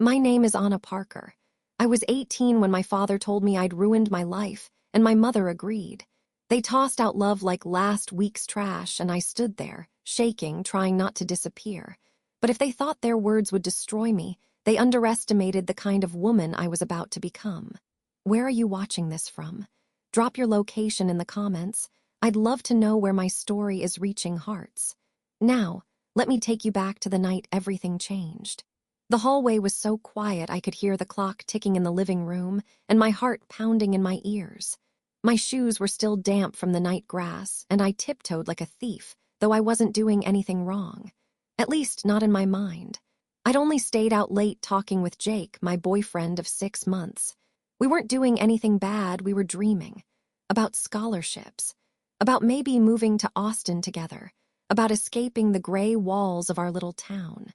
My name is Anna Parker. I was 18 when my father told me I'd ruined my life, and my mother agreed. They tossed out love like last week's trash, and I stood there, shaking, trying not to disappear. But if they thought their words would destroy me, they underestimated the kind of woman I was about to become. Where are you watching this from? Drop your location in the comments. I'd love to know where my story is reaching hearts. Now, let me take you back to the night everything changed. The hallway was so quiet I could hear the clock ticking in the living room and my heart pounding in my ears. My shoes were still damp from the night grass, and I tiptoed like a thief, though I wasn't doing anything wrong. At least not in my mind. I'd only stayed out late talking with Jake, my boyfriend of 6 months. We weren't doing anything bad, we were dreaming. About scholarships. About maybe moving to Austin together. About escaping the gray walls of our little town.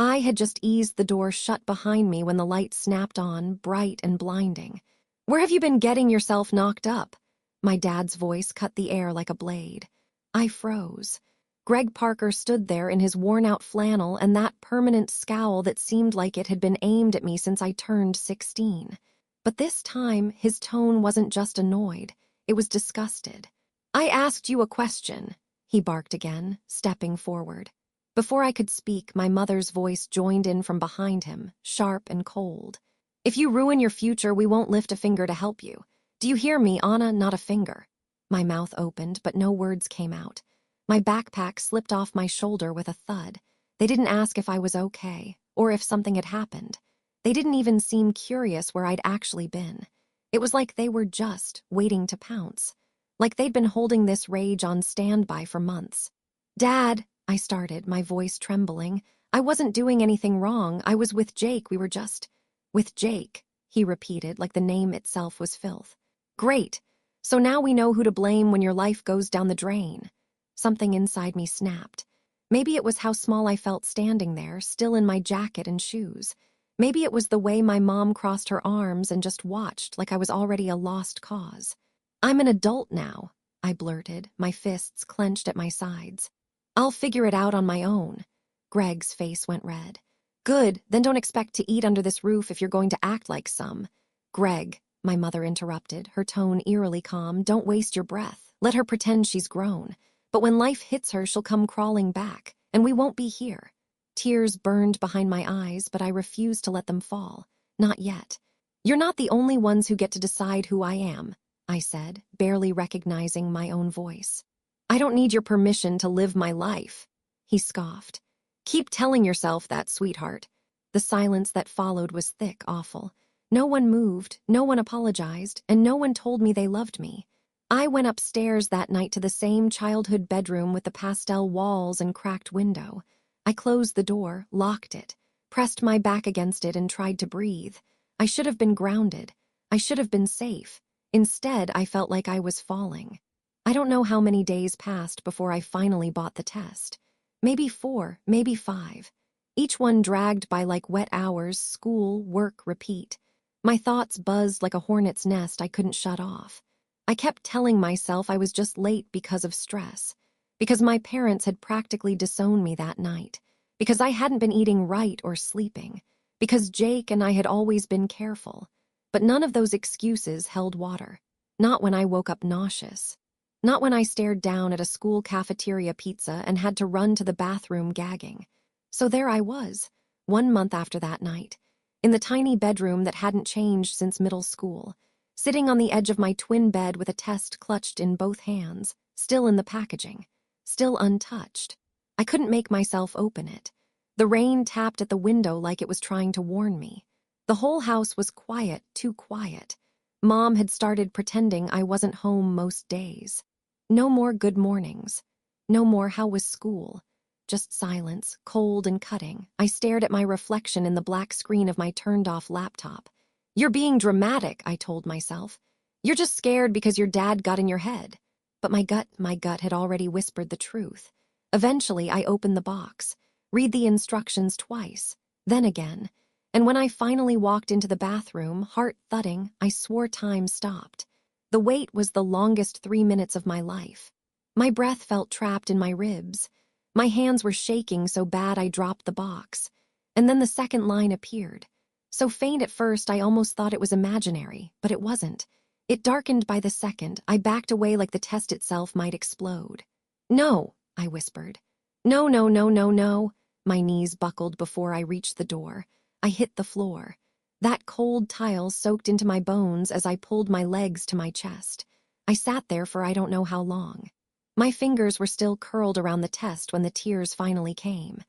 I had just eased the door shut behind me when the light snapped on, bright and blinding. "Where have you been getting yourself knocked up?" My dad's voice cut the air like a blade. I froze. Greg Parker stood there in his worn-out flannel and that permanent scowl that seemed like it had been aimed at me since I turned 16. But this time, his tone wasn't just annoyed. It was disgusted. "I asked you a question," he barked again, stepping forward. Before I could speak, my mother's voice joined in from behind him, sharp and cold. "If you ruin your future, we won't lift a finger to help you. Do you hear me, Anna? Not a finger." My mouth opened, but no words came out. My backpack slipped off my shoulder with a thud. They didn't ask if I was okay, or if something had happened. They didn't even seem curious where I'd actually been. It was like they were just waiting to pounce. Like they'd been holding this rage on standby for months. "Dad," I started, my voice trembling. "I wasn't doing anything wrong. I was with Jake. We were just..." "With Jake," he repeated, like the name itself was filth. "Great. So now we know who to blame when your life goes down the drain." Something inside me snapped. Maybe it was how small I felt standing there, still in my jacket and shoes. Maybe it was the way my mom crossed her arms and just watched like I was already a lost cause. "I'm an adult now," I blurted, my fists clenched at my sides. "I'll figure it out on my own." Greg's face went red. "Good, then don't expect to eat under this roof if you're going to act like some." "Greg," my mother interrupted, her tone eerily calm, "don't waste your breath. Let her pretend she's grown. But when life hits her, she'll come crawling back, and we won't be here." Tears burned behind my eyes, but I refused to let them fall. Not yet. "You're not the only ones who get to decide who I am," I said, barely recognizing my own voice. "I don't need your permission to live my life." He scoffed. "Keep telling yourself that, sweetheart." The silence that followed was thick, awful. No one moved, no one apologized, and no one told me they loved me. I went upstairs that night to the same childhood bedroom with the pastel walls and cracked window. I closed the door, locked it, pressed my back against it and tried to breathe. I should have been grounded. I should have been safe. Instead, I felt like I was falling. I don't know how many days passed before I finally bought the test. Maybe 4, maybe 5. Each one dragged by like wet hours, school, work, repeat. My thoughts buzzed like a hornet's nest I couldn't shut off. I kept telling myself I was just late because of stress. Because my parents had practically disowned me that night. Because I hadn't been eating right or sleeping. Because Jake and I had always been careful. But none of those excuses held water. Not when I woke up nauseous. Not when I stared down at a school cafeteria pizza and had to run to the bathroom gagging. So there I was, 1 month after that night, in the tiny bedroom that hadn't changed since middle school, sitting on the edge of my twin bed with a test clutched in both hands, still in the packaging, still untouched. I couldn't make myself open it. The rain tapped at the window like it was trying to warn me. The whole house was quiet, too quiet. Mom had started pretending I wasn't home most days. No more good mornings. No more how was school. Just silence, cold and cutting. I stared at my reflection in the black screen of my turned-off laptop. "You're being dramatic," I told myself. "You're just scared because your dad got in your head." But my gut had already whispered the truth. Eventually, I opened the box, read the instructions twice, then again. And when I finally walked into the bathroom, heart thudding, I swore time stopped. The wait was the longest 3 minutes of my life. My breath felt trapped in my ribs. My hands were shaking so bad I dropped the box. And then the second line appeared. So faint at first I almost thought it was imaginary, but it wasn't. It darkened by the second. I backed away like the test itself might explode. "No," I whispered. "No, no, no, no, no." My knees buckled before I reached the door. I hit the floor. That cold tile soaked into my bones as I pulled my legs to my chest. I sat there for I don't know how long. My fingers were still curled around the test when the tears finally came.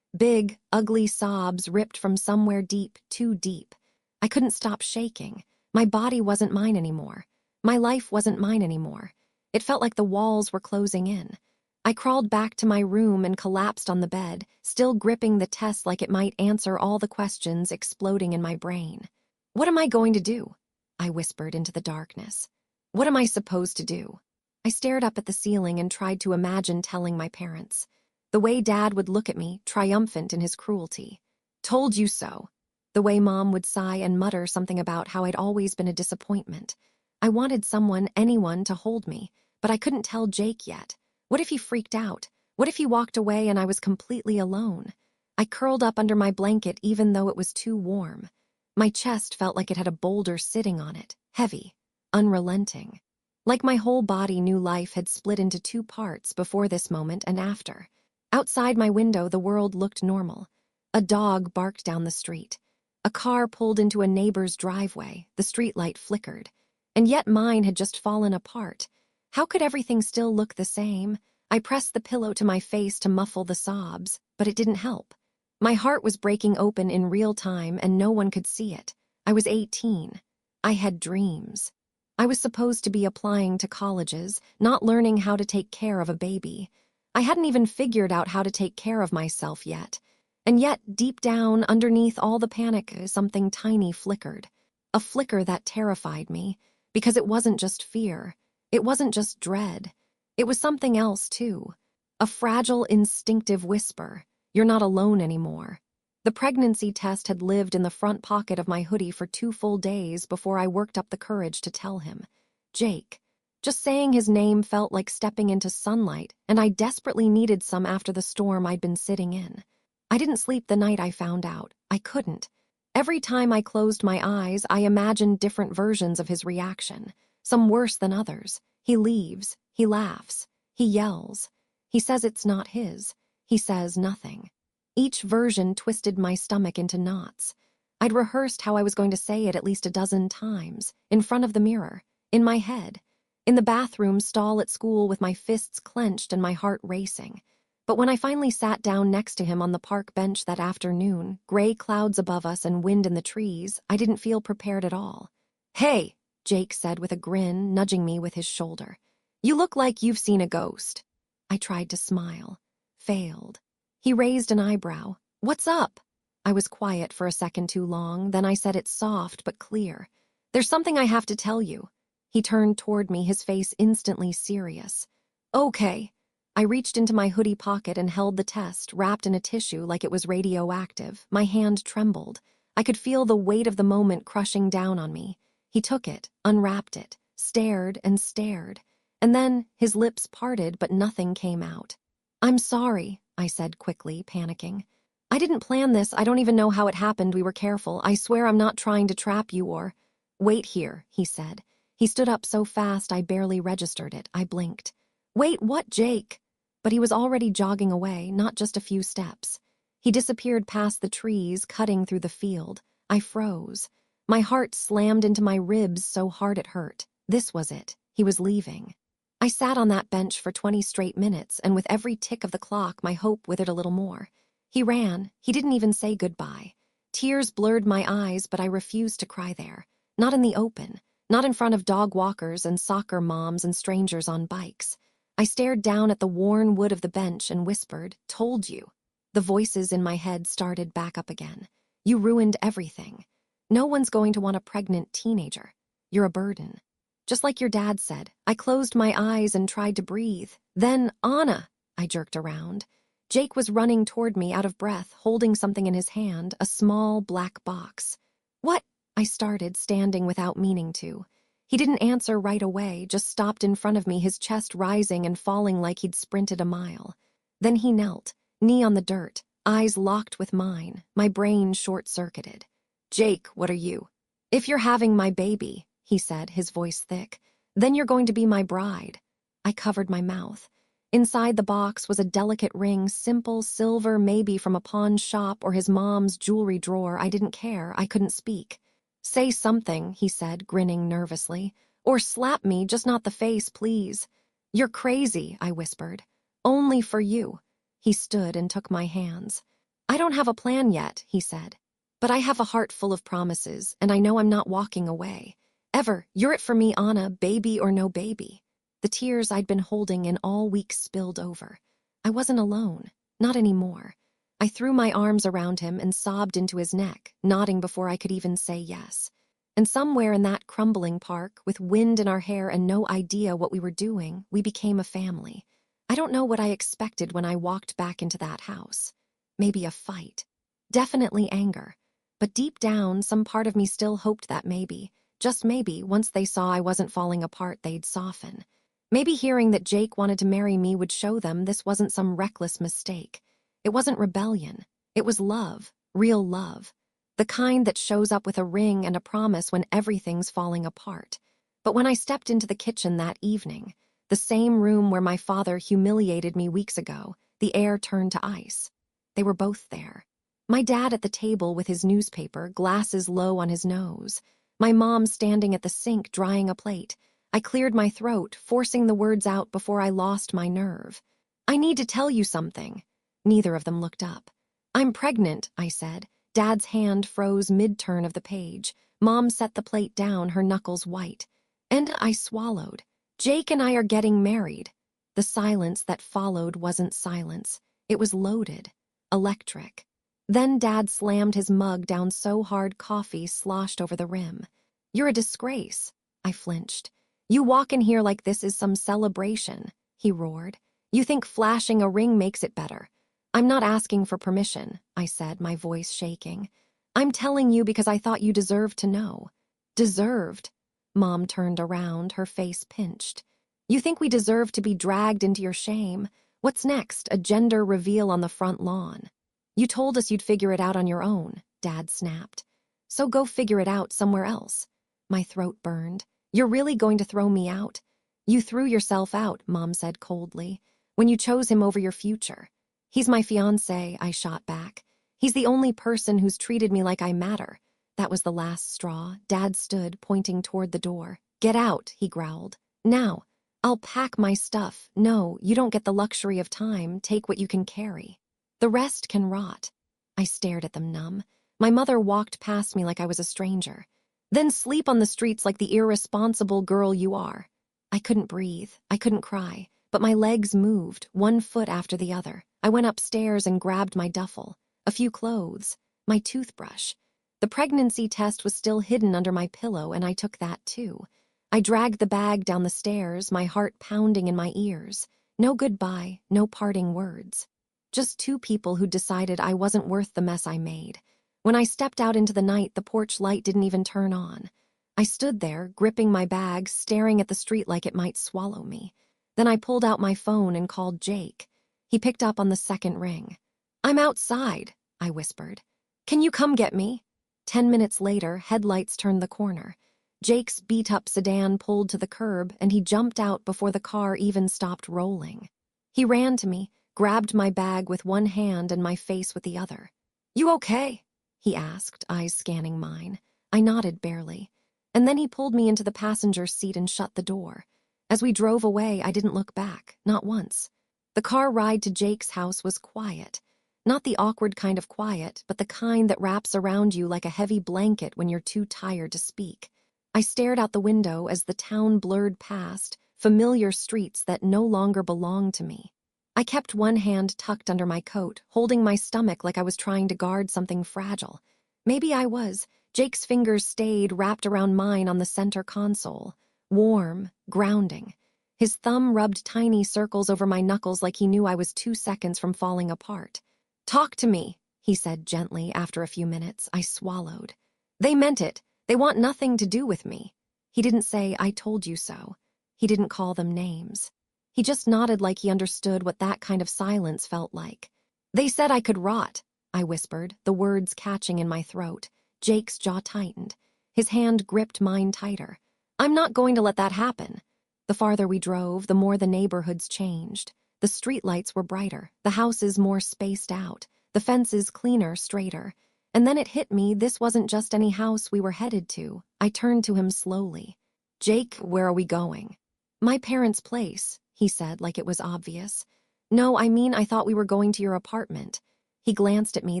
Big, ugly sobs ripped from somewhere deep, too deep. I couldn't stop shaking. My body wasn't mine anymore. My life wasn't mine anymore. It felt like the walls were closing in. I crawled back to my room and collapsed on the bed, still gripping the test like it might answer all the questions exploding in my brain. "What am I going to do?" I whispered into the darkness. "What am I supposed to do?" I stared up at the ceiling and tried to imagine telling my parents. The way Dad would look at me, triumphant in his cruelty. "Told you so." The way Mom would sigh and mutter something about how I'd always been a disappointment. I wanted someone, anyone, to hold me, but I couldn't tell Jake yet. What if he freaked out? What if he walked away and I was completely alone? I curled up under my blanket even though it was too warm. My chest felt like it had a boulder sitting on it, heavy, unrelenting. Like my whole body knew life had split into two parts before this moment and after. Outside my window, the world looked normal. A dog barked down the street. A car pulled into a neighbor's driveway. The streetlight flickered. And yet mine had just fallen apart. How could everything still look the same? I pressed the pillow to my face to muffle the sobs, but it didn't help. My heart was breaking open in real time and no one could see it. I was 18. I had dreams. I was supposed to be applying to colleges, not learning how to take care of a baby. I hadn't even figured out how to take care of myself yet. And yet, deep down, underneath all the panic, something tiny flickered. A flicker that terrified me, because it wasn't just fear. It wasn't just dread. It was something else, too. A fragile, instinctive whisper. "You're not alone anymore." The pregnancy test had lived in the front pocket of my hoodie for 2 full days before I worked up the courage to tell him. Jake. Just saying his name felt like stepping into sunlight, and I desperately needed some after the storm I'd been sitting in. I didn't sleep the night I found out. I couldn't. Every time I closed my eyes, I imagined different versions of his reaction, some worse than others. He leaves. He laughs. He yells. He says it's not his. He says nothing. Each version twisted my stomach into knots. I'd rehearsed how I was going to say it at least a dozen times, in front of the mirror, in my head, in the bathroom stall at school with my fists clenched and my heart racing. But when I finally sat down next to him on the park bench that afternoon, gray clouds above us and wind in the trees, I didn't feel prepared at all. "Hey," Jake said with a grin, nudging me with his shoulder. "You look like you've seen a ghost." I tried to smile. Failed. He raised an eyebrow. "What's up?" I was quiet for a second too long, then I said it soft but clear. "There's something I have to tell you." He turned toward me, his face instantly serious. "Okay." I reached into my hoodie pocket and held the test, wrapped in a tissue like it was radioactive. My hand trembled. I could feel the weight of the moment crushing down on me. He took it, unwrapped it, stared and stared. And then his lips parted, but nothing came out. "I'm sorry," I said quickly, panicking. "I didn't plan this. I don't even know how it happened. We were careful. I swear I'm not trying to trap you or—" "Wait here," he said. He stood up so fast I barely registered it. I blinked. "Wait, what, Jake?" But he was already jogging away, not just a few steps. He disappeared past the trees, cutting through the field. I froze. My heart slammed into my ribs so hard it hurt. This was it. He was leaving. I sat on that bench for 20 straight minutes, and with every tick of the clock, my hope withered a little more. He ran. He didn't even say goodbye. Tears blurred my eyes, but I refused to cry there. Not in the open. Not in front of dog walkers and soccer moms and strangers on bikes. I stared down at the worn wood of the bench and whispered, "Told you." The voices in my head started back up again. "You ruined everything. No one's going to want a pregnant teenager. You're a burden." Just like your dad said, I closed my eyes and tried to breathe. Then, "Anna!" I jerked around. Jake was running toward me, out of breath, holding something in his hand, a small black box. "What?" I started, standing without meaning to. He didn't answer right away, just stopped in front of me, his chest rising and falling like he'd sprinted a mile. Then he knelt, knee on the dirt, eyes locked with mine, my brain short-circuited. Jake, what are you? If you're having my baby, he said, his voice thick, then you're going to be my bride. I covered my mouth. Inside the box was a delicate ring, simple, silver, maybe from a pawn shop or his mom's jewelry drawer. I didn't care. I couldn't speak. Say something, he said, grinning nervously. Or slap me, just not the face, please. You're crazy, I whispered. Only for you. He stood and took my hands. I don't have a plan yet, he said. But I have a heart full of promises, and I know I'm not walking away. Ever, you're it for me, Anna, baby or no baby. The tears I'd been holding in all week spilled over. I wasn't alone. Not anymore. I threw my arms around him and sobbed into his neck, nodding before I could even say yes. And somewhere in that crumbling park, with wind in our hair and no idea what we were doing, we became a family. I don't know what I expected when I walked back into that house. Maybe a fight. Definitely anger. But deep down, some part of me still hoped that maybe, just maybe, once they saw I wasn't falling apart, they'd soften. Maybe hearing that Jake wanted to marry me would show them this wasn't some reckless mistake. It wasn't rebellion. It was love, real love. The kind that shows up with a ring and a promise when everything's falling apart. But when I stepped into the kitchen that evening, the same room where my father humiliated me weeks ago, the air turned to ice. They were both there. My dad at the table with his newspaper, glasses low on his nose. My mom standing at the sink drying a plate. I cleared my throat, forcing the words out before I lost my nerve. I need to tell you something. Neither of them looked up. I'm pregnant, I said. Dad's hand froze mid-turn of the page. Mom set the plate down, her knuckles white. And I swallowed. Jake and I are getting married. The silence that followed wasn't silence. It was loaded. Electric. Then Dad slammed his mug down so hard coffee sloshed over the rim. You're a disgrace. I flinched. You walk in here like this is some celebration, he roared. You think flashing a ring makes it better. I'm not asking for permission, I said, my voice shaking. I'm telling you because I thought you deserved to know. Deserved? Mom turned around, her face pinched. You think we deserve to be dragged into your shame? What's next? A gender reveal on the front lawn. You told us you'd figure it out on your own, Dad snapped. So go figure it out somewhere else. My throat burned. You're really going to throw me out? You threw yourself out, Mom said coldly, when you chose him over your future. He's my fiancé, I shot back. He's the only person who's treated me like I matter. That was the last straw. Dad stood, pointing toward the door. Get out, he growled. Now. I'll pack my stuff. No, you don't get the luxury of time. Take what you can carry. The rest can rot. I stared at them numb. My mother walked past me like I was a stranger. Then sleep on the streets like the irresponsible girl you are. I couldn't breathe. I couldn't cry. But my legs moved, one foot after the other. I went upstairs and grabbed my duffel. A few clothes. My toothbrush. The pregnancy test was still hidden under my pillow, and I took that too. I dragged the bag down the stairs, my heart pounding in my ears. No goodbye, no parting words. Just two people who decided I wasn't worth the mess I made. When I stepped out into the night, the porch light didn't even turn on. I stood there, gripping my bag, staring at the street like it might swallow me. Then I pulled out my phone and called Jake. He picked up on the second ring. I'm outside, I whispered. Can you come get me? 10 minutes later, headlights turned the corner. Jake's beat-up sedan pulled to the curb, and he jumped out before the car even stopped rolling. He ran to me, grabbed my bag with one hand and my face with the other. You okay? He asked, eyes scanning mine. I nodded barely. And then he pulled me into the passenger seat and shut the door. As we drove away, I didn't look back, not once. The car ride to Jake's house was quiet. Not the awkward kind of quiet, but the kind that wraps around you like a heavy blanket when you're too tired to speak. I stared out the window as the town blurred past, familiar streets that no longer belonged to me. I kept one hand tucked under my coat, holding my stomach like I was trying to guard something fragile. Maybe I was. Jake's fingers stayed wrapped around mine on the center console. Warm, grounding. His thumb rubbed tiny circles over my knuckles like he knew I was 2 seconds from falling apart. Talk to me, he said gently after a few minutes. I swallowed. They meant it. They want nothing to do with me. He didn't say, I told you so. He didn't call them names. He just nodded like he understood what that kind of silence felt like. They said I could rot, I whispered, the words catching in my throat. Jake's jaw tightened. His hand gripped mine tighter. I'm not going to let that happen. The farther we drove, the more the neighborhoods changed. The streetlights were brighter, the houses more spaced out, the fences cleaner, straighter. And then it hit me this wasn't just any house we were headed to. I turned to him slowly. Jake, where are we going? My parents' place, he said like it was obvious. No, I mean I thought we were going to your apartment. He glanced at me,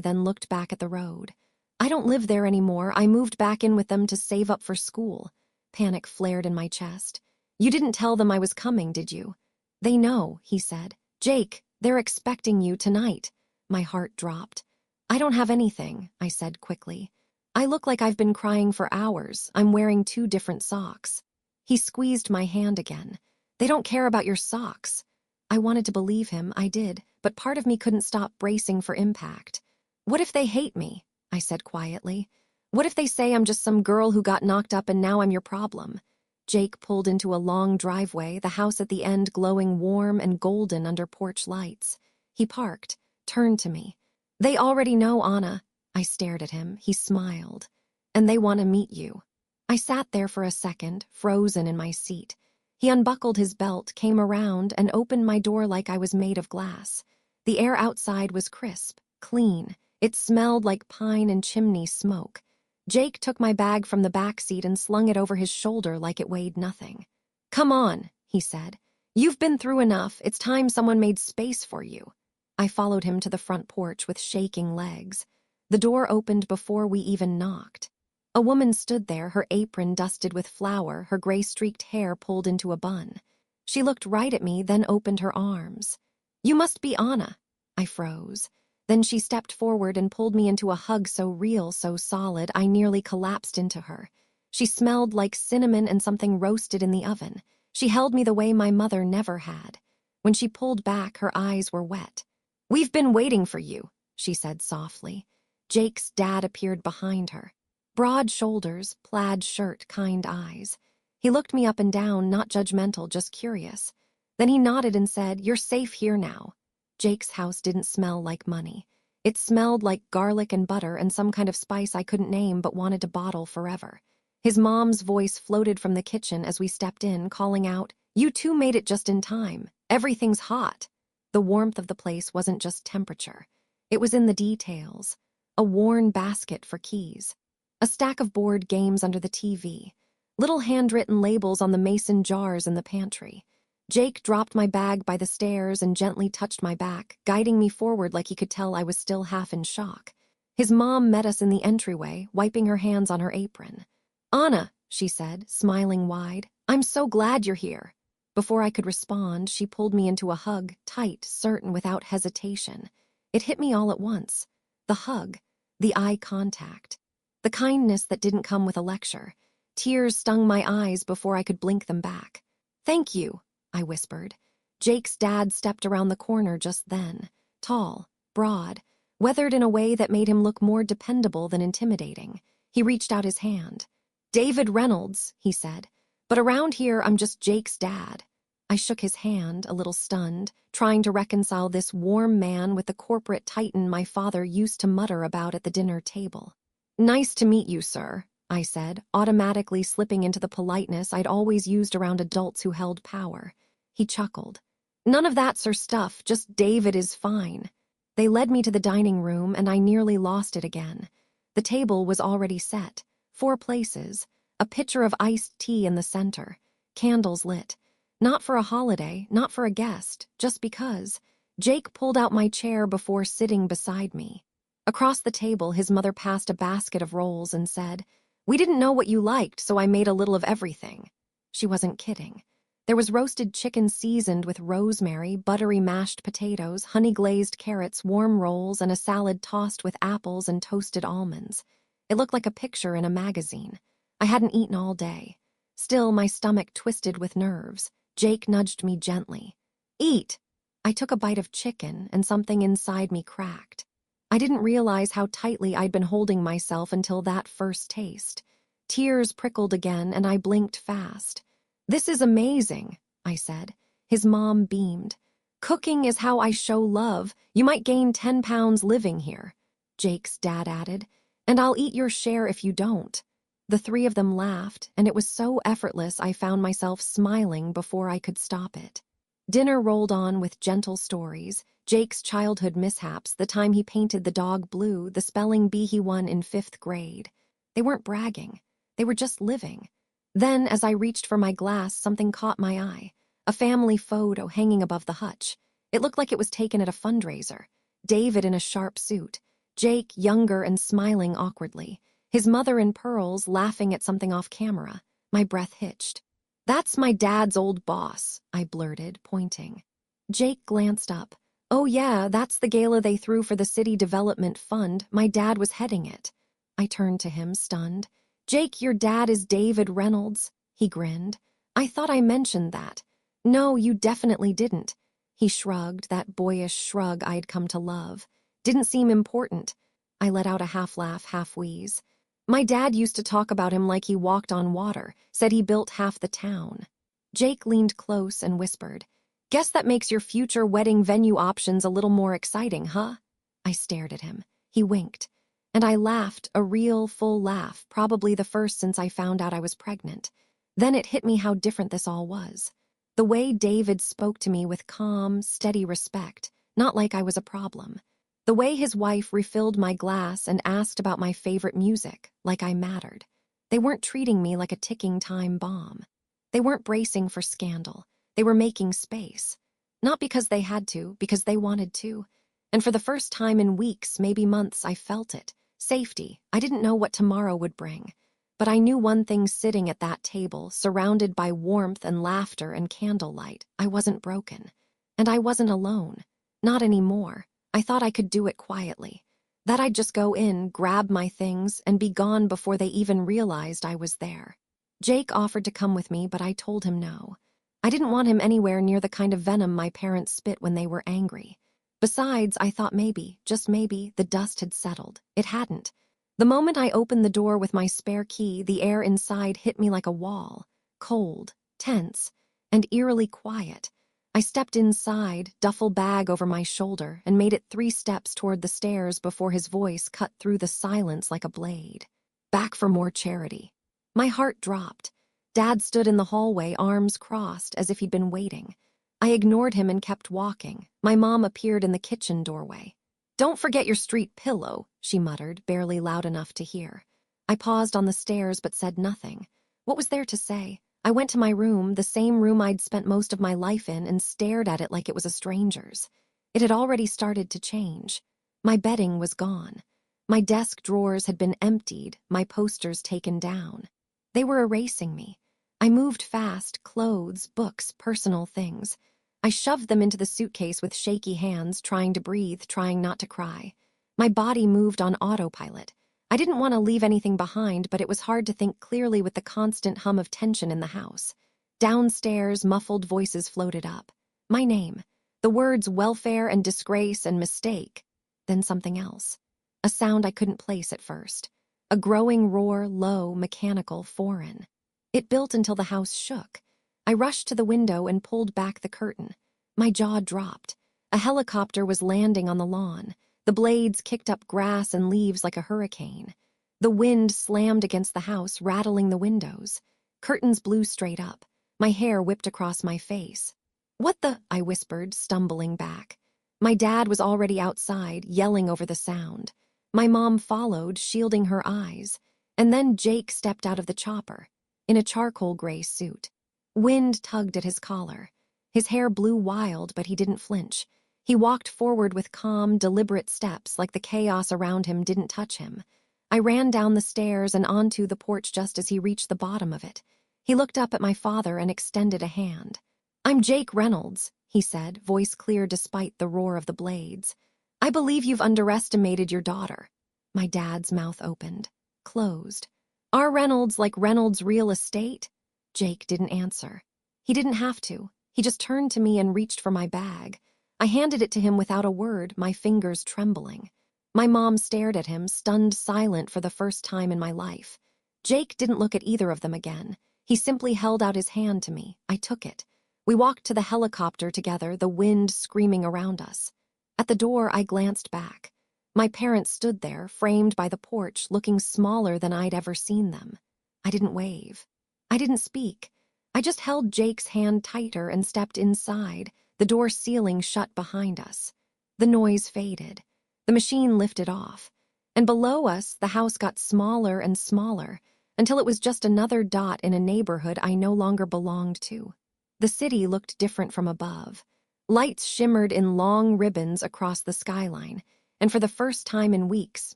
then looked back at the road. I don't live there anymore. I moved back in with them to save up for school. Panic flared in my chest. You didn't tell them I was coming, did you? They know, he said. Jake, they're expecting you tonight. My heart dropped. I don't have anything, I said quickly. I look like I've been crying for hours. I'm wearing 2 different socks. He squeezed my hand again. They don't care about your socks. I wanted to believe him, I did, but part of me couldn't stop bracing for impact. What if they hate me? I said quietly. What if they say I'm just some girl who got knocked up and now I'm your problem? Jake pulled into a long driveway, the house at the end glowing warm and golden under porch lights. He parked, turned to me. They already know, Anna. I stared at him. He smiled. And they want to meet you. I sat there for a second, frozen in my seat. He unbuckled his belt, came around, and opened my door like I was made of glass. The air outside was crisp, clean. It smelled like pine and chimney smoke. Jake took my bag from the back seat and slung it over his shoulder like it weighed nothing. Come on, he said. You've been through enough. It's time someone made space for you. I followed him to the front porch with shaking legs. The door opened before we even knocked. A woman stood there, her apron dusted with flour, her gray-streaked hair pulled into a bun. She looked right at me, then opened her arms. You must be Anna. I froze. Then she stepped forward and pulled me into a hug so real, so solid, I nearly collapsed into her. She smelled like cinnamon and something roasted in the oven. She held me the way my mother never had. When she pulled back, her eyes were wet. We've been waiting for you, she said softly. Jake's dad appeared behind her. Broad shoulders, plaid shirt, kind eyes. He looked me up and down, not judgmental, just curious. Then he nodded and said, You're safe here now. Jake's house didn't smell like money. It smelled like garlic and butter and some kind of spice I couldn't name but wanted to bottle forever. His mom's voice floated from the kitchen as we stepped in, calling out, You two made it just in time. Everything's hot. The warmth of the place wasn't just temperature. It was in the details. A worn basket for keys. A stack of board games under the TV. Little handwritten labels on the mason jars in the pantry. Jake dropped my bag by the stairs and gently touched my back, guiding me forward like he could tell I was still half in shock. His mom met us in the entryway, wiping her hands on her apron. Anna, she said, smiling wide, I'm so glad you're here. Before I could respond, she pulled me into a hug, tight, certain, without hesitation. It hit me all at once. The hug, the eye contact, the kindness that didn't come with a lecture. Tears stung my eyes before I could blink them back. Thank you, I whispered. Jake's dad stepped around the corner just then. Tall, broad, weathered in a way that made him look more dependable than intimidating. He reached out his hand. David Reynolds, he said, but around here I'm just Jake's dad. I shook his hand, a little stunned, trying to reconcile this warm man with the corporate titan my father used to mutter about at the dinner table. Nice to meet you, sir, I said, automatically slipping into the politeness I'd always used around adults who held power. He chuckled. None of that, sir, stuff, just David is fine. They led me to the dining room, and I nearly lost it again. The table was already set, 4 places, a pitcher of iced tea in the center, candles lit. Not for a holiday, not for a guest, just because. Jake pulled out my chair before sitting beside me. Across the table, his mother passed a basket of rolls and said, We didn't know what you liked, so I made a little of everything. She wasn't kidding. There was roasted chicken seasoned with rosemary, buttery mashed potatoes, honey-glazed carrots, warm rolls, and a salad tossed with apples and toasted almonds. It looked like a picture in a magazine. I hadn't eaten all day. Still, my stomach twisted with nerves. Jake nudged me gently. Eat! I took a bite of chicken, and something inside me cracked. I didn't realize how tightly I'd been holding myself until that first taste. Tears prickled again, and I blinked fast. This is amazing, I said. His mom beamed. Cooking is how I show love. You might gain 10 pounds living here, Jake's dad added. And I'll eat your share if you don't. The three of them laughed, and it was so effortless I found myself smiling before I could stop it. Dinner rolled on with gentle stories, Jake's childhood mishaps, the time he painted the dog blue, the spelling bee he won in 5th grade. They weren't bragging. They were just living. Then, as I reached for my glass, something caught my eye. A family photo hanging above the hutch. It looked like it was taken at a fundraiser. David in a sharp suit. Jake, younger and smiling awkwardly. His mother in pearls, laughing at something off camera. My breath hitched. "That's my dad's old boss," I blurted, pointing. Jake glanced up. "Oh yeah, that's the gala they threw for the City Development Fund. My dad was heading it." I turned to him, stunned. "Jake, your dad is David Reynolds." He grinned. "I thought I mentioned that." "No, you definitely didn't." He shrugged, that boyish shrug I'd come to love. "Didn't seem important." I let out a half-laugh, half-wheeze. "My dad used to talk about him like he walked on water, said he built half the town." Jake leaned close and whispered, "Guess that makes your future wedding venue options a little more exciting, huh?" I stared at him. He winked. And I laughed, a real, full laugh, probably the first since I found out I was pregnant. Then it hit me how different this all was. The way David spoke to me with calm, steady respect, not like I was a problem. The way his wife refilled my glass and asked about my favorite music, like I mattered. They weren't treating me like a ticking time bomb. They weren't bracing for scandal. They were making space. Not because they had to, because they wanted to. And for the first time in weeks, maybe months, I felt it. Safety. I didn't know what tomorrow would bring. But I knew one thing, sitting at that table, surrounded by warmth and laughter and candlelight. I wasn't broken. And I wasn't alone. Not anymore. I thought I could do it quietly. That I'd just go in, grab my things, and be gone before they even realized I was there. Jake offered to come with me, but I told him no. I didn't want him anywhere near the kind of venom my parents spit when they were angry. Besides, I thought maybe, just maybe, the dust had settled. It hadn't. The moment I opened the door with my spare key, the air inside hit me like a wall. Cold, tense, and eerily quiet. I stepped inside, duffel bag over my shoulder, and made it 3 steps toward the stairs before his voice cut through the silence like a blade. "Back for more charity." My heart dropped. Dad stood in the hallway, arms crossed, as if he'd been waiting. I ignored him and kept walking. My mom appeared in the kitchen doorway. "Don't forget your street pillow," she muttered, barely loud enough to hear. I paused on the stairs but said nothing. What was there to say? I went to my room, the same room I'd spent most of my life in, and stared at it like it was a stranger's. It had already started to change. My bedding was gone. My desk drawers had been emptied, my posters taken down. They were erasing me. I moved fast, clothes, books, personal things. I shoved them into the suitcase with shaky hands, trying to breathe, trying not to cry. My body moved on autopilot. I didn't want to leave anything behind, but it was hard to think clearly with the constant hum of tension in the house. Downstairs, muffled voices floated up. My name. The words welfare and disgrace and mistake. Then something else. A sound I couldn't place at first. A growing roar, low, mechanical, foreign. It built until the house shook. I rushed to the window and pulled back the curtain. My jaw dropped. A helicopter was landing on the lawn. The blades kicked up grass and leaves like a hurricane. The wind slammed against the house, rattling the windows. Curtains blew straight up. My hair whipped across my face. "What the?" I whispered, stumbling back. My dad was already outside, yelling over the sound. My mom followed, shielding her eyes. And then Jake stepped out of the chopper, in a charcoal gray suit. Wind tugged at his collar. His hair blew wild, but he didn't flinch. He walked forward with calm, deliberate steps, like the chaos around him didn't touch him. I ran down the stairs and onto the porch just as he reached the bottom of it. He looked up at my father and extended a hand. "I'm Jake Reynolds," he said, voice clear despite the roar of the blades. "I believe you've underestimated your daughter." My dad's mouth opened, closed. "R. Reynolds, like Reynolds Real Estate?" Jake didn't answer. He didn't have to. He just turned to me and reached for my bag. I handed it to him without a word, my fingers trembling. My mom stared at him, stunned silent for the first time in my life. Jake didn't look at either of them again. He simply held out his hand to me. I took it. We walked to the helicopter together, the wind screaming around us. At the door, I glanced back. My parents stood there, framed by the porch, looking smaller than I'd ever seen them. I didn't wave. I didn't speak. I just held Jake's hand tighter and stepped inside, the door sealing shut behind us. The noise faded. The machine lifted off. And below us, the house got smaller and smaller, until it was just another dot in a neighborhood I no longer belonged to. The city looked different from above. Lights shimmered in long ribbons across the skyline, and for the first time in weeks,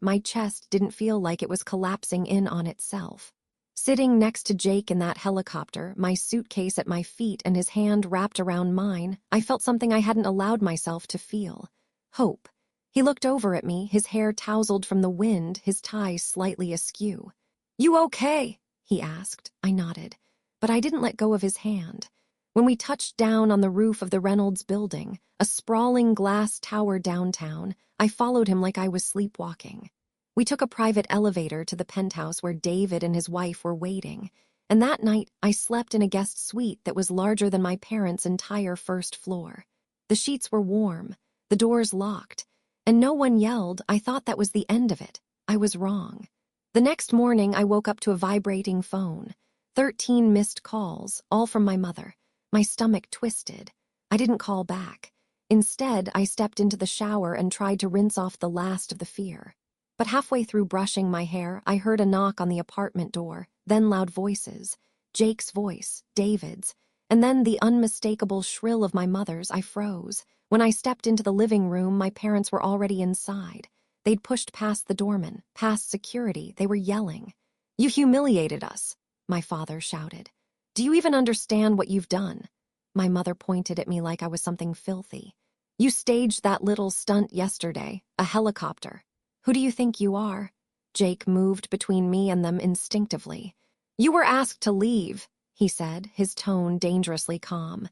my chest didn't feel like it was collapsing in on itself. Sitting next to Jake in that helicopter, my suitcase at my feet and his hand wrapped around mine, I felt something I hadn't allowed myself to feel. Hope. He looked over at me, his hair tousled from the wind, his tie slightly askew. "You okay?" he asked. I nodded, but I didn't let go of his hand. When we touched down on the roof of the Reynolds building, a sprawling glass tower downtown, I followed him like I was sleepwalking. We took a private elevator to the penthouse where David and his wife were waiting, and that night I slept in a guest suite that was larger than my parents' entire first floor. The sheets were warm, the doors locked, and no one yelled. I thought that was the end of it. I was wrong. The next morning, I woke up to a vibrating phone. 13 missed calls, all from my mother. My stomach twisted. I didn't call back. Instead, I stepped into the shower and tried to rinse off the last of the fear. But halfway through brushing my hair, I heard a knock on the apartment door, then loud voices. Jake's voice, David's, and then the unmistakable shrill of my mother's. I froze. When I stepped into the living room, my parents were already inside. They'd pushed past the doorman, past security. They were yelling. "You humiliated us," my father shouted. "Do you even understand what you've done?" My mother pointed at me like I was something filthy. "You staged that little stunt yesterday, a helicopter. Who do you think you are?" Jake moved between me and them instinctively. "You were asked to leave," he said, his tone dangerously calm.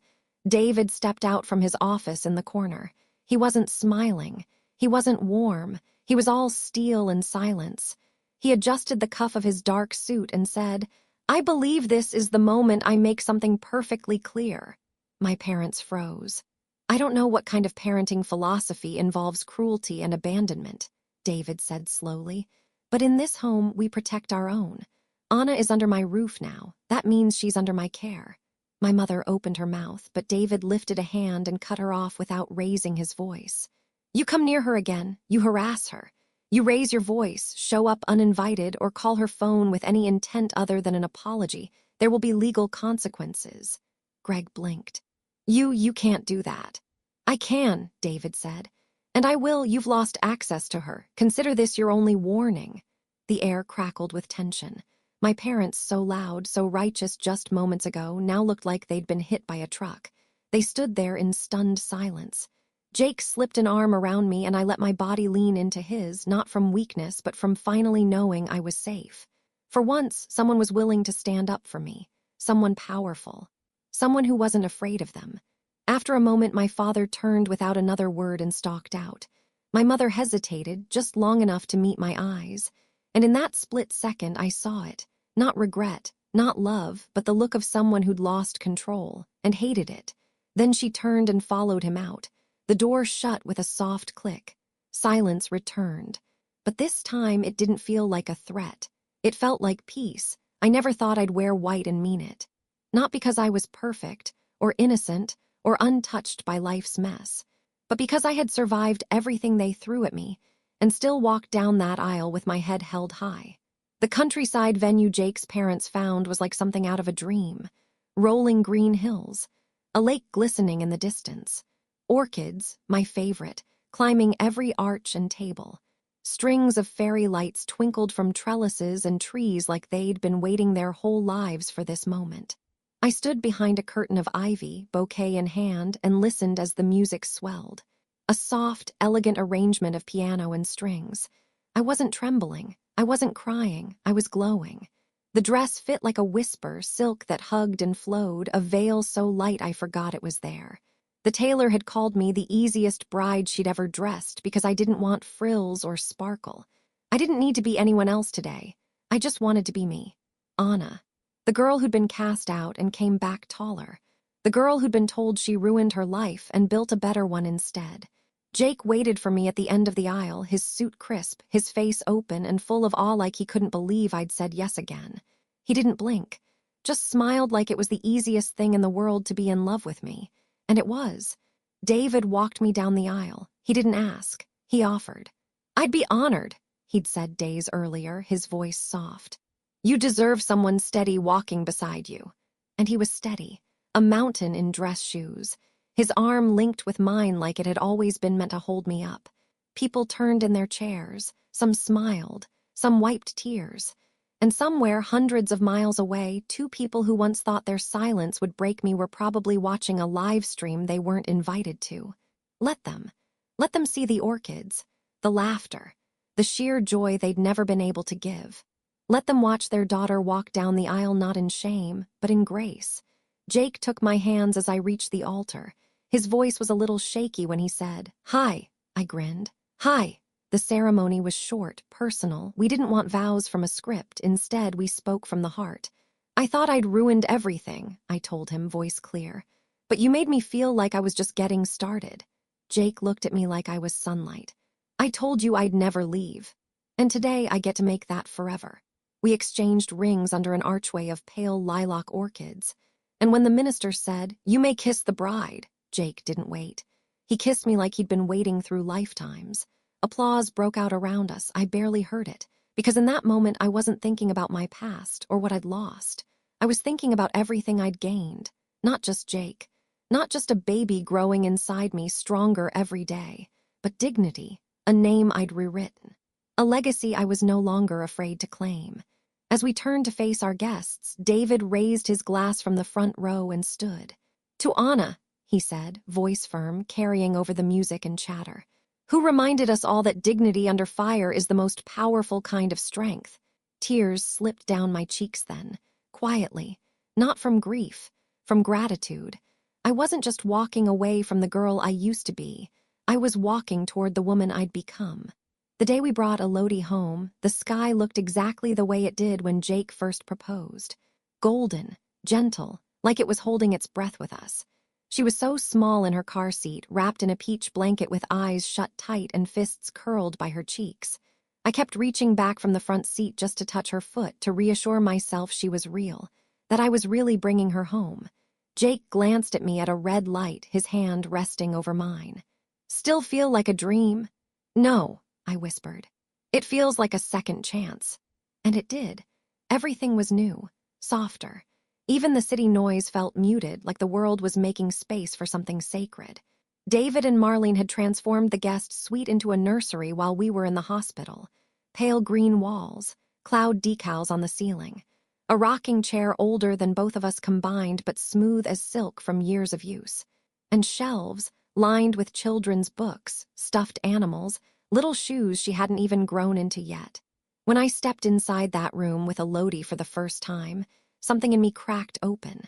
David stepped out from his office in the corner. He wasn't smiling. He wasn't warm. He was all steel and silence. He adjusted the cuff of his dark suit and said, "I believe this is the moment I make something perfectly clear." My parents froze. "I don't know what kind of parenting philosophy involves cruelty and abandonment," David said slowly, "but in this home we protect our own. Anna is under my roof now. That means she's under my care." My mother opened her mouth, but David lifted a hand and cut her off without raising his voice. "You come near her again, you harass her. You raise your voice, show up uninvited, or call her phone with any intent other than an apology, there will be legal consequences." Greg blinked. You can't do that." "I can," David said. "And I will. You've lost access to her. Consider this your only warning." The air crackled with tension. My parents, so loud, so righteous just moments ago, now looked like they'd been hit by a truck. They stood there in stunned silence. Jake slipped an arm around me and I let my body lean into his, not from weakness, but from finally knowing I was safe. For once, someone was willing to stand up for me. Someone powerful. Someone who wasn't afraid of them. After a moment, my father turned without another word and stalked out. My mother hesitated, just long enough to meet my eyes. And in that split second, I saw it. Not regret, not love, but the look of someone who'd lost control, and hated it. Then she turned and followed him out. The door shut with a soft click. Silence returned. But this time it didn't feel like a threat. It felt like peace. I never thought I'd wear white and mean it. Not because I was perfect, or innocent, or untouched by life's mess, but because I had survived everything they threw at me, and still walked down that aisle with my head held high. The countryside venue Jake's parents found was like something out of a dream. Rolling green hills, a lake glistening in the distance. Orchids, my favorite, climbing every arch and table. Strings of fairy lights twinkled from trellises and trees like they'd been waiting their whole lives for this moment. I stood behind a curtain of ivy, bouquet in hand, and listened as the music swelled. A soft, elegant arrangement of piano and strings. I wasn't trembling. I wasn't crying. I was glowing. The dress fit like a whisper, silk that hugged and flowed, a veil so light I forgot it was there. The tailor had called me the easiest bride she'd ever dressed because I didn't want frills or sparkle. I didn't need to be anyone else today. I just wanted to be me. Anna. The girl who'd been cast out and came back taller. The girl who'd been told she ruined her life and built a better one instead. Jake waited for me at the end of the aisle, his suit crisp, his face open and full of awe like he couldn't believe I'd said yes again. He didn't blink, just smiled like it was the easiest thing in the world to be in love with me. And it was. David walked me down the aisle. He didn't ask. He offered. "I'd be honored," he'd said days earlier, his voice soft. "You deserve someone steady walking beside you." And he was steady, a mountain in dress shoes, his arm linked with mine like it had always been meant to hold me up. People turned in their chairs, some smiled, some wiped tears. And somewhere hundreds of miles away, two people who once thought their silence would break me were probably watching a live stream they weren't invited to. Let them. Let them see the orchids, the laughter, the sheer joy they'd never been able to give. Let them watch their daughter walk down the aisle not in shame, but in grace. Jake took my hands as I reached the altar. His voice was a little shaky when he said, "Hi," I grinned. "Hi." The ceremony was short, personal. We didn't want vows from a script. Instead, we spoke from the heart. "I thought I'd ruined everything," I told him, voice clear. "But you made me feel like I was just getting started." Jake looked at me like I was sunlight. "I told you I'd never leave. And today I get to make that forever." We exchanged rings under an archway of pale lilac orchids. And when the minister said, "You may kiss the bride," Jake didn't wait. He kissed me like he'd been waiting through lifetimes. Applause broke out around us. I barely heard it, because in that moment I wasn't thinking about my past or what I'd lost. I was thinking about everything I'd gained, not just Jake, not just a baby growing inside me stronger every day, but dignity, a name I'd rewritten, a legacy I was no longer afraid to claim. As we turned to face our guests, David raised his glass from the front row and stood. "To Anna," he said, voice firm, carrying over the music and chatter, "who reminded us all that dignity under fire is the most powerful kind of strength." Tears slipped down my cheeks then, quietly, not from grief, from gratitude. I wasn't just walking away from the girl I used to be. I was walking toward the woman I'd become. The day we brought Elodie home, the sky looked exactly the way it did when Jake first proposed. Golden, gentle, like it was holding its breath with us. She was so small in her car seat, wrapped in a peach blanket with eyes shut tight and fists curled by her cheeks. I kept reaching back from the front seat just to touch her foot, to reassure myself she was real, that I was really bringing her home. Jake glanced at me at a red light, his hand resting over mine. "Still feel like a dream?" "No," I whispered. "It feels like a second chance." And it did. Everything was new, softer. Even the city noise felt muted, like the world was making space for something sacred. David and Marlene had transformed the guest suite into a nursery while we were in the hospital. Pale green walls, cloud decals on the ceiling, a rocking chair older than both of us combined but smooth as silk from years of use, and shelves lined with children's books, stuffed animals, little shoes she hadn't even grown into yet. When I stepped inside that room with Elodie for the first time, something in me cracked open.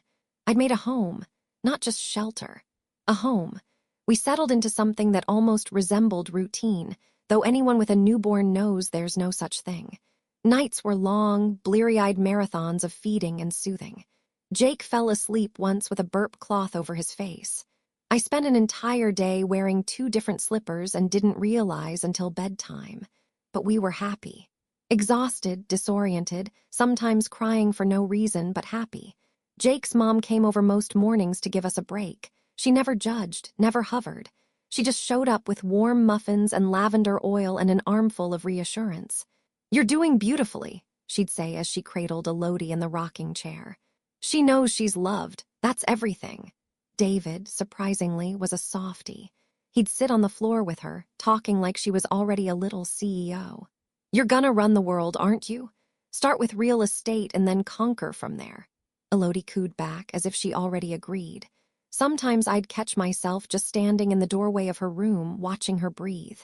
I'd made a home, not just shelter. A home. We settled into something that almost resembled routine, though anyone with a newborn knows there's no such thing. Nights were long, bleary-eyed marathons of feeding and soothing. Jake fell asleep once with a burp cloth over his face. I spent an entire day wearing 2 different slippers and didn't realize until bedtime. But we were happy. Exhausted, disoriented, sometimes crying for no reason but happy. Jake's mom came over most mornings to give us a break. She never judged, never hovered. She just showed up with warm muffins and lavender oil and an armful of reassurance. "You're doing beautifully," she'd say as she cradled Elodie in the rocking chair. "She knows she's loved. That's everything." David, surprisingly, was a softie. He'd sit on the floor with her, talking like she was already a little CEO. "You're gonna run the world, aren't you? Start with real estate and then conquer from there." Elodie cooed back as if she already agreed. Sometimes I'd catch myself just standing in the doorway of her room, watching her breathe.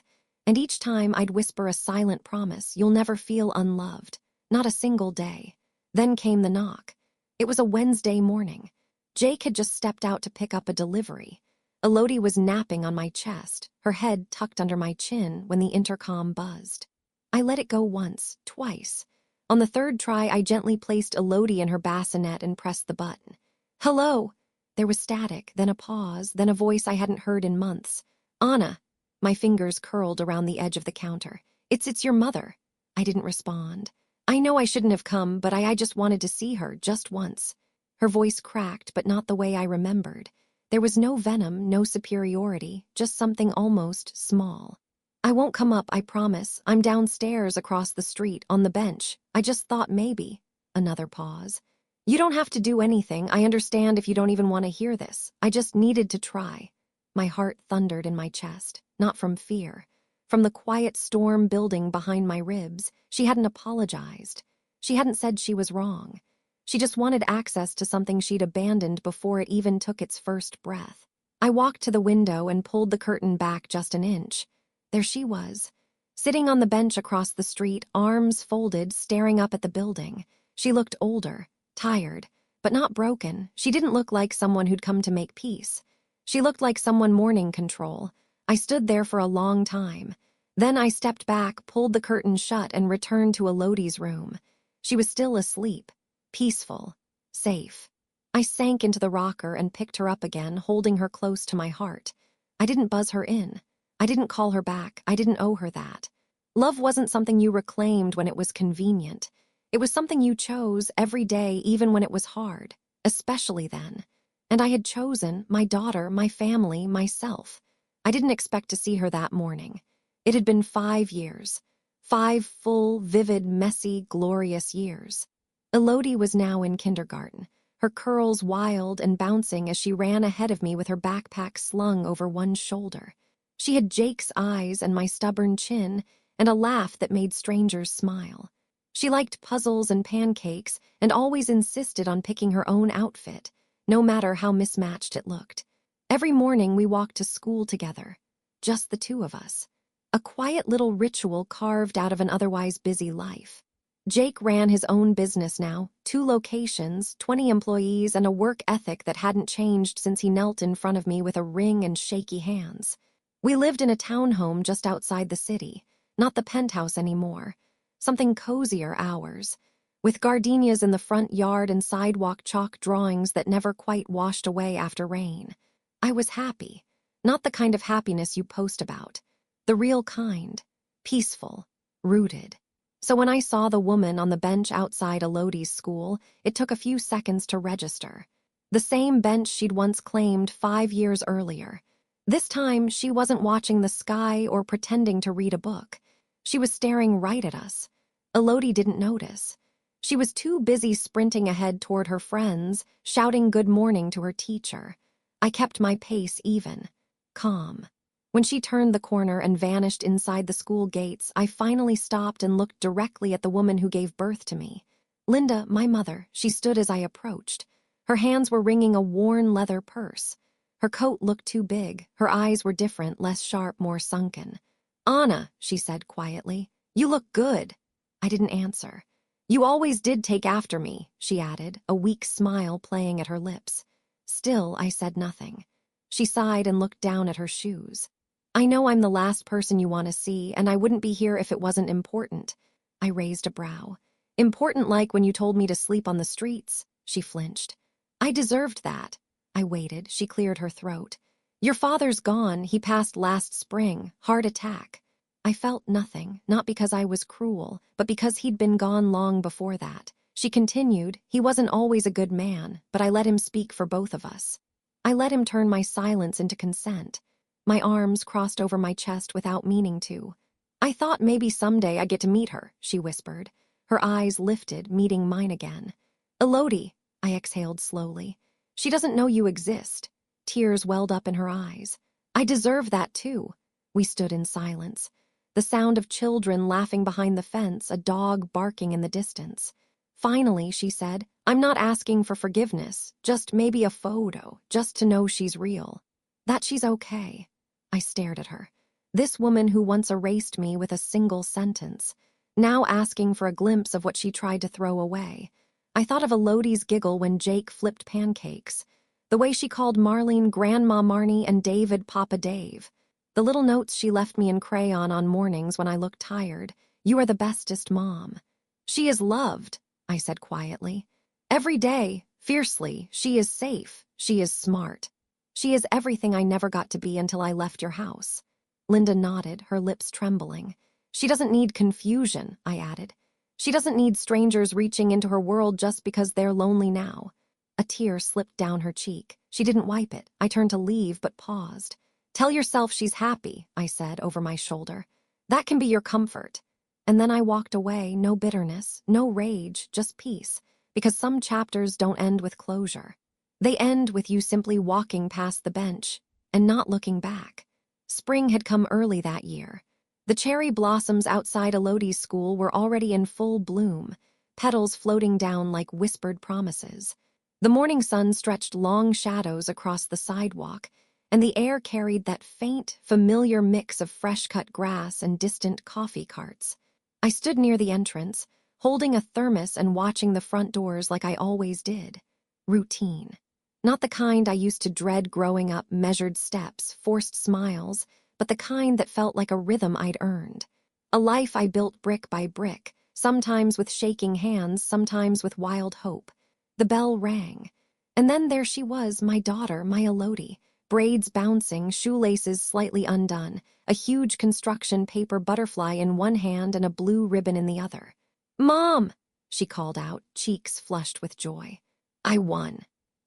And each time I'd whisper a silent promise, "You'll never feel unloved. Not a single day." Then came the knock. It was a Wednesday morning. Jake had just stepped out to pick up a delivery. Elodie was napping on my chest, her head tucked under my chin when the intercom buzzed. I let it go once, twice. On the 3rd try, I gently placed Elodie in her bassinet and pressed the button. "Hello." There was static, then a pause, then a voice I hadn't heard in months. "Anna." My fingers curled around the edge of the counter. It's your mother. I didn't respond. I know I shouldn't have come, but I just wanted to see her, just once. Her voice cracked, but not the way I remembered. There was no venom, no superiority, just something almost small. I won't come up, I promise. I'm downstairs across the street, on the bench. I just thought maybe. Another pause. You don't have to do anything. I understand if you don't even want to hear this. I just needed to try. My heart thundered in my chest, not from fear. From the quiet storm building behind my ribs. She hadn't apologized. She hadn't said she was wrong. She just wanted access to something she'd abandoned before it even took its first breath. I walked to the window and pulled the curtain back just an inch. There she was, sitting on the bench across the street, arms folded, staring up at the building. She looked older, tired, but not broken. She didn't look like someone who'd come to make peace. She looked like someone mourning control. I stood there for a long time. Then I stepped back, pulled the curtain shut, and returned to Elodie's room. She was still asleep, peaceful, safe. I sank into the rocker and picked her up again, holding her close to my heart. I didn't buzz her in. I didn't call her back. I didn't owe her that. Love wasn't something you reclaimed when it was convenient. It was something you chose every day, even when it was hard, especially then. And I had chosen my daughter, my family, myself. I didn't expect to see her that morning. It had been 5 years. 5 full, vivid, messy, glorious years. Elodie was now in kindergarten, her curls wild and bouncing as she ran ahead of me with her backpack slung over one shoulder. She had Jake's eyes and my stubborn chin, and a laugh that made strangers smile. She liked puzzles and pancakes and always insisted on picking her own outfit, no matter how mismatched it looked. Every morning we walked to school together, just the two of us. A quiet little ritual carved out of an otherwise busy life. Jake ran his own business now, 2 locations, 20 employees, and a work ethic that hadn't changed since he knelt in front of me with a ring and shaky hands. We lived in a townhome just outside the city, not the penthouse anymore. Something cozier ours, with gardenias in the front yard and sidewalk chalk drawings that never quite washed away after rain. I was happy, not the kind of happiness you post about, the real kind, peaceful, rooted. So when I saw the woman on the bench outside Elodie's school, it took a few seconds to register. The same bench she'd once claimed 5 years earlier. This time, she wasn't watching the sky or pretending to read a book. She was staring right at us. Elodie didn't notice. She was too busy sprinting ahead toward her friends, shouting good morning to her teacher. I kept my pace even, calm. When she turned the corner and vanished inside the school gates, I finally stopped and looked directly at the woman who gave birth to me. Linda, my mother, she stood as I approached. Her hands were wringing a worn leather purse. Her coat looked too big. Her eyes were different, less sharp, more sunken. "Anna," she said quietly, "you look good." I didn't answer. "You always did take after me," she added, a weak smile playing at her lips. Still, I said nothing. She sighed and looked down at her shoes. "I know I'm the last person you want to see, and I wouldn't be here if it wasn't important." I raised a brow. "Important like when you told me to sleep on the streets?" She flinched. "I deserved that." I waited. She cleared her throat. "Your father's gone. He passed last spring. Heart attack." I felt nothing, not because I was cruel, but because he'd been gone long before that. She continued, "He wasn't always a good man, but I let him speak for both of us." I let him turn my silence into consent. My arms crossed over my chest without meaning to. "I thought maybe someday I'd get to meet her," she whispered. Her eyes lifted, meeting mine again. "Elodie," I exhaled slowly. "She doesn't know you exist." Tears welled up in her eyes. "I deserve that too." We stood in silence. The sound of children laughing behind the fence, a dog barking in the distance. Finally, she said, "I'm not asking for forgiveness, just maybe a photo, just to know she's real. That she's okay." I stared at her. This woman who once erased me with a single sentence, now asking for a glimpse of what she tried to throw away. I thought of Elodie's giggle when Jake flipped pancakes, the way she called Marlene Grandma Marnie and David Papa Dave, the little notes she left me in crayon on mornings when I looked tired. "You are the bestest mom." "She is loved," I said quietly. "Every day, fiercely. She is safe. She is smart. She is everything I never got to be until I left your house." Linda nodded, her lips trembling. She doesn't need confusion, I added. She doesn't need strangers reaching into her world just because they're lonely now. A tear slipped down her cheek. She didn't wipe it. I turned to leave, but paused. Tell yourself she's happy, I said over my shoulder. That can be your comfort. And then I walked away, no bitterness, no rage, just peace, because some chapters don't end with closure. They end with you simply walking past the bench and not looking back. Spring had come early that year. The cherry blossoms outside Elodie's school were already in full bloom, petals floating down like whispered promises. The morning sun stretched long shadows across the sidewalk, and the air carried that faint, familiar mix of fresh-cut grass and distant coffee carts. I stood near the entrance, holding a thermos and watching the front doors like I always did. Routine. Not the kind I used to dread growing up, measured steps, forced smiles, but the kind that felt like a rhythm I'd earned. A life I built brick by brick, sometimes with shaking hands, sometimes with wild hope. The bell rang. And then there she was, my daughter, my Elodie, braids bouncing, shoelaces slightly undone, a huge construction paper butterfly in one hand and a blue ribbon in the other. "Mom!" she called out, cheeks flushed with joy. I won.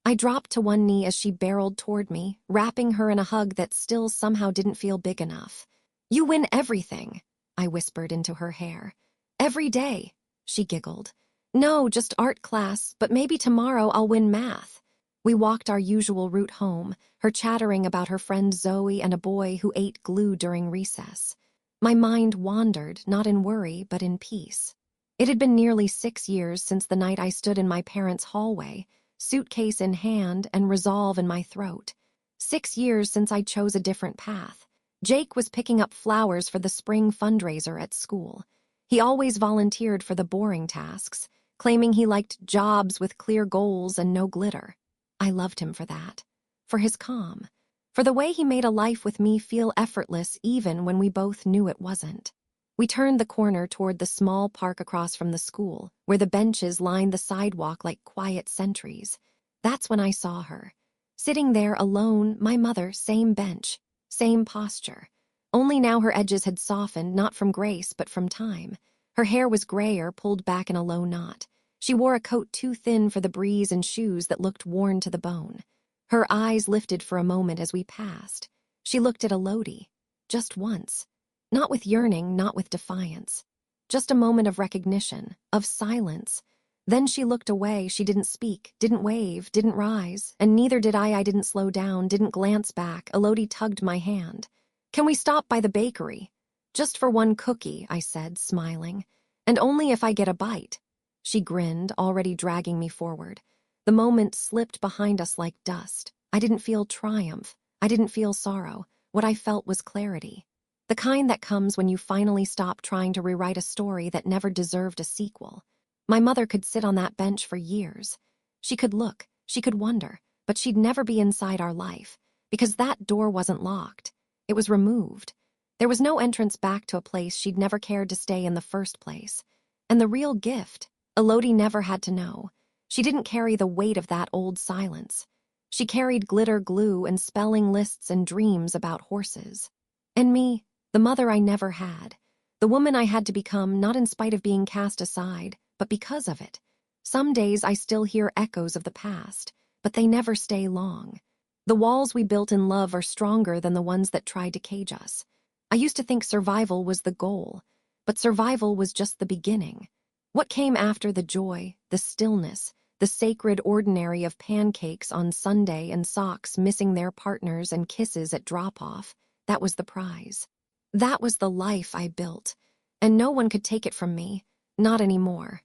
I dropped to one knee as she barreled toward me, wrapping her in a hug that still somehow didn't feel big enough. "You win everything," I whispered into her hair. "Every day," she giggled. "No, just art class, but maybe tomorrow I'll win math." We walked our usual route home, her chattering about her friend Zoe and a boy who ate glue during recess. My mind wandered, not in worry, but in peace. It had been nearly 6 years since the night I stood in my parents' hallway, suitcase in hand and resolve in my throat. 6 years since I chose a different path. Jake was picking up flowers for the spring fundraiser at school. He always volunteered for the boring tasks, claiming he liked jobs with clear goals and no glitter. I loved him for that, for his calm, for the way he made a life with me feel effortless even when we both knew it wasn't. We turned the corner toward the small park across from the school, where the benches lined the sidewalk like quiet sentries. That's when I saw her. Sitting there alone, my mother, same bench, same posture. Only now her edges had softened, not from grace, but from time. Her hair was grayer, pulled back in a low knot. She wore a coat too thin for the breeze and shoes that looked worn to the bone. Her eyes lifted for a moment as we passed. She looked at Elodie, just once. Not with yearning, not with defiance. Just a moment of recognition, of silence. Then she looked away. She didn't speak, didn't wave, didn't rise, and neither did I. I didn't slow down, didn't glance back. Elodie tugged my hand. "Can we stop by the bakery?" "Just for one cookie," I said, smiling. "And only if I get a bite." She grinned, already dragging me forward. The moment slipped behind us like dust. I didn't feel triumph. I didn't feel sorrow. What I felt was clarity. The kind that comes when you finally stop trying to rewrite a story that never deserved a sequel. My mother could sit on that bench for years. She could look, she could wonder, but she'd never be inside our life, because that door wasn't locked. It was removed. There was no entrance back to a place she'd never cared to stay in the first place. And the real gift, Elodie never had to know. She didn't carry the weight of that old silence. She carried glitter glue and spelling lists and dreams about horses. And me, the mother I never had. The woman I had to become, not in spite of being cast aside, but because of it. Some days I still hear echoes of the past, but they never stay long. The walls we built in love are stronger than the ones that tried to cage us. I used to think survival was the goal, but survival was just the beginning. What came after the joy, the stillness, the sacred ordinary of pancakes on Sunday and socks missing their partners and kisses at drop-off, that was the prize. That was the life I built, and no one could take it from me, not anymore.